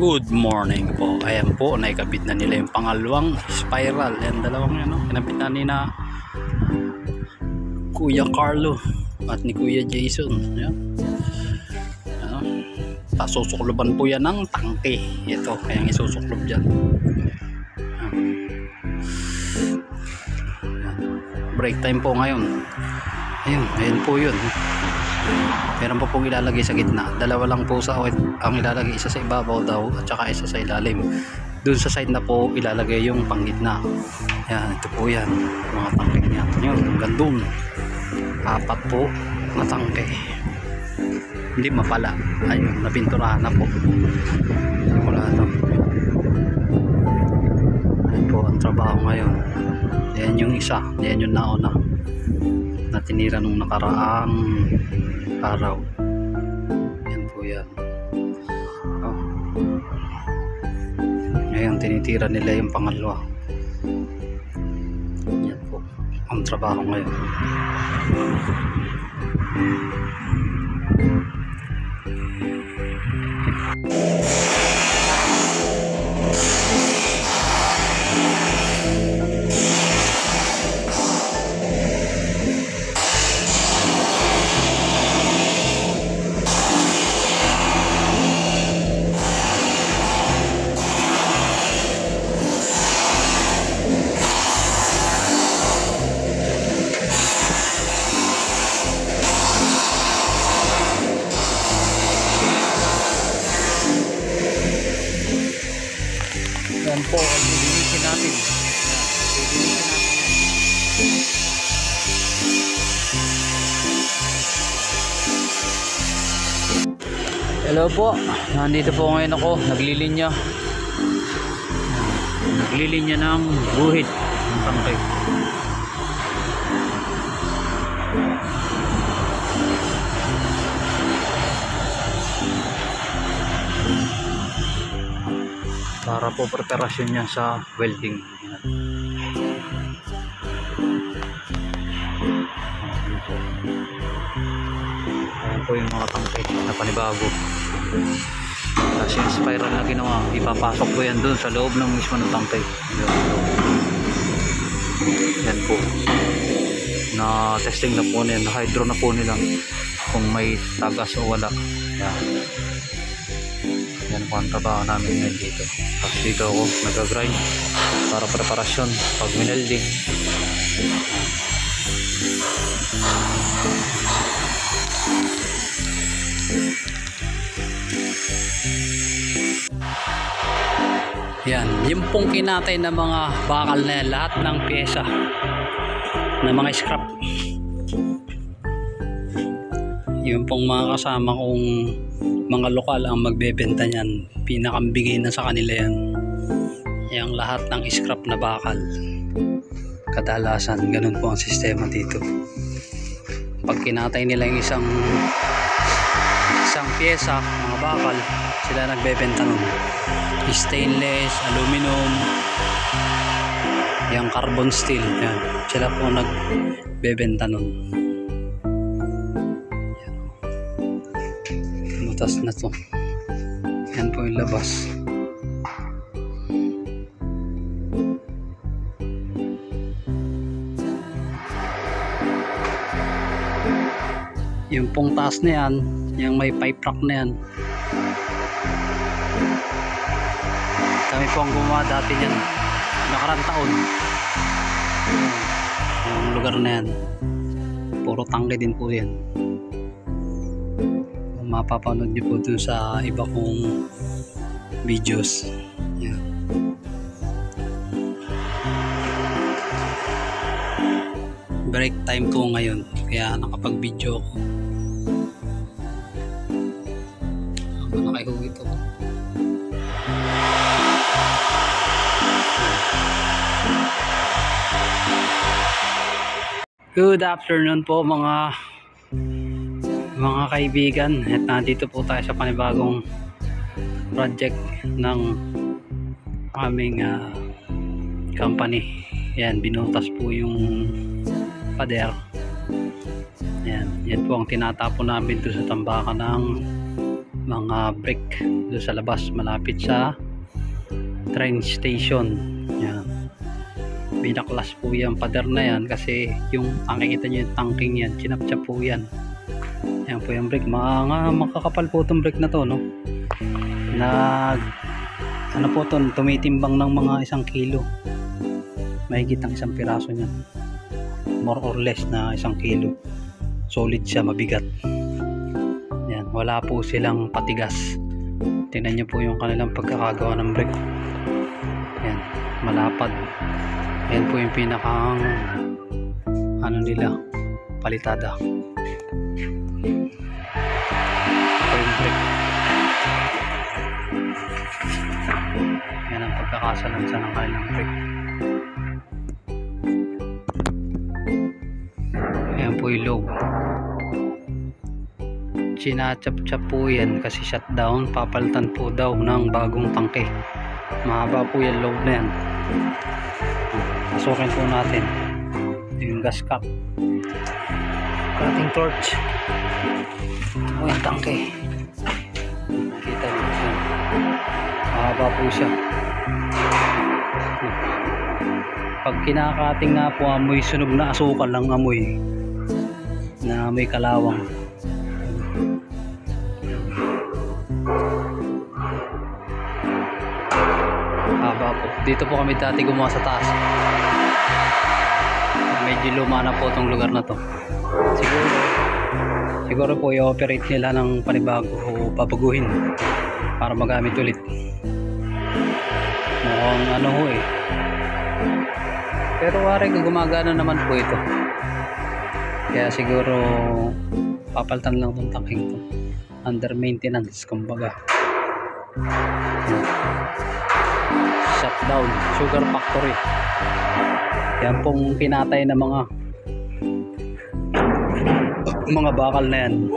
Good morning po. Ayan po, naikabit na nila yung pangalawang spiral. Ayan, dalawang yan, kinabit na ni na Kuya Carlo at ni Kuya Jason. Ayan. Susukloban po yan ng tangke. Ito, kaya isusuklob dyan. Break time po ngayon. Ayun po yun. Meron pa pong ilalagay sa gitna. Dalawa lang po sa ang ilalagay, isa sa ibabaw daw at saka isa sa ilalim. Doon sa side na po ilalagay yung panggitna. Yan, ito po yan. Mga tangke niya. Yun, hanggang doon. 4 po na tangke. Hindi mapala. Ayun, napinturahan na po. Wala na. Ayun po ang trabaho ngayon. Yan yung isa. Yan yung nauna na tinira nung nakaraang araw. Yan po yan. Ngayon tinitira nila yung pangalawa. Yan po ang trabaho ngayon. Yan po, lilinisin natin. Hello po, nandito po ngayon ako, naglilinya ng guhit ng tangke. Para po preparasyon niya sa welding. Ayan po yung mga tangke na panibago. Tapos yung spiral na ginawa, ipapasok po yan dun sa loob ng mismo ng tangke. Yan po, na testing na po nila, na hydro na po nila kung may tagas o wala. Yan po ang trabaho namin ngayon dito. Tapos dito ako nag-grind para preparasyon pag minelding. Yan, yung pong kinatay na mga bakal na yan, lahat ng pyesa na mga scrap. Yung pong mga kasama kong mga lokal ang magbebenta niyan, pinakambigay na sa kanila yan. Yung lahat ng scrap na bakal. Kadalasan, ganun po ang sistema dito. Pag kinatay nila yung isang pyesa, mga bakal, sila nagbebenta nun. Stainless, aluminum, yung carbon steel, yan. Sila po nagbebenta nun. Butas na to. Yan po yung labas. Yung pong taas na yan, yung may pipe rack na yan, kami po ang gumawa dati yan nakarang taon. Yung lugar na yan puro tangke din po yan. Mapapanood nyo po dun sa iba kong videos. Yan. Break time po ngayon kaya nakapag video ako. Nakaihuwi ito. Good afternoon po mga kaibigan, at nandito po tayo sa panibagong project ng aming company. Yan, binutas po yung pader. Yan po ang tinatapon namin doon sa tambakan ng mga brake doon sa labas malapit sa train station. Yan, binaklas po yan, pader na yan, kasi yung nakikita nyo yung tanking yan, chinapchap po yan. Yan po yung brake, makakapal po itong brake na to, no? Ano po to, tumitimbang ng mga 1 kilo, mahigit ang 1 piraso niyan, more or less na 1 kilo. Solid siya, mabigat. Yan, wala po silang patigas. Tingnan nyo po yung kanilang pagkakagawa ng brake. Yan, malapad. Yan po yung pinakang ano nila, palitada. Ito yung brake. Yan ang pagkakasalansa ng kanilang brake. Ayan po yung loob. Sinachap-chap po yan kasi shutdown. Papalitan po daw ng bagong tangke. Mahaba po yung loob na yan. Pasukin po natin yung gas cap, cutting torch. Ito yung tangke, kita nyo siya, mahaba po siya. Pag kinakating nga po, amoy sunog na asukal lang, amoy na may kalawang. Haba po. Dito po kami dati gumawa sa taas. Medyo luma na po itong lugar na to. Siguro po i-operate nila ng panibago o papaguhin para magamit ulit. Mukhang ano ho eh. Pero waring gumagana naman po ito. Kaya siguro papalitan lang itong tangking to. Under maintenance kumbaga. Shutdown, sugar factory. Yan pong pinatay na mga bakal na yan.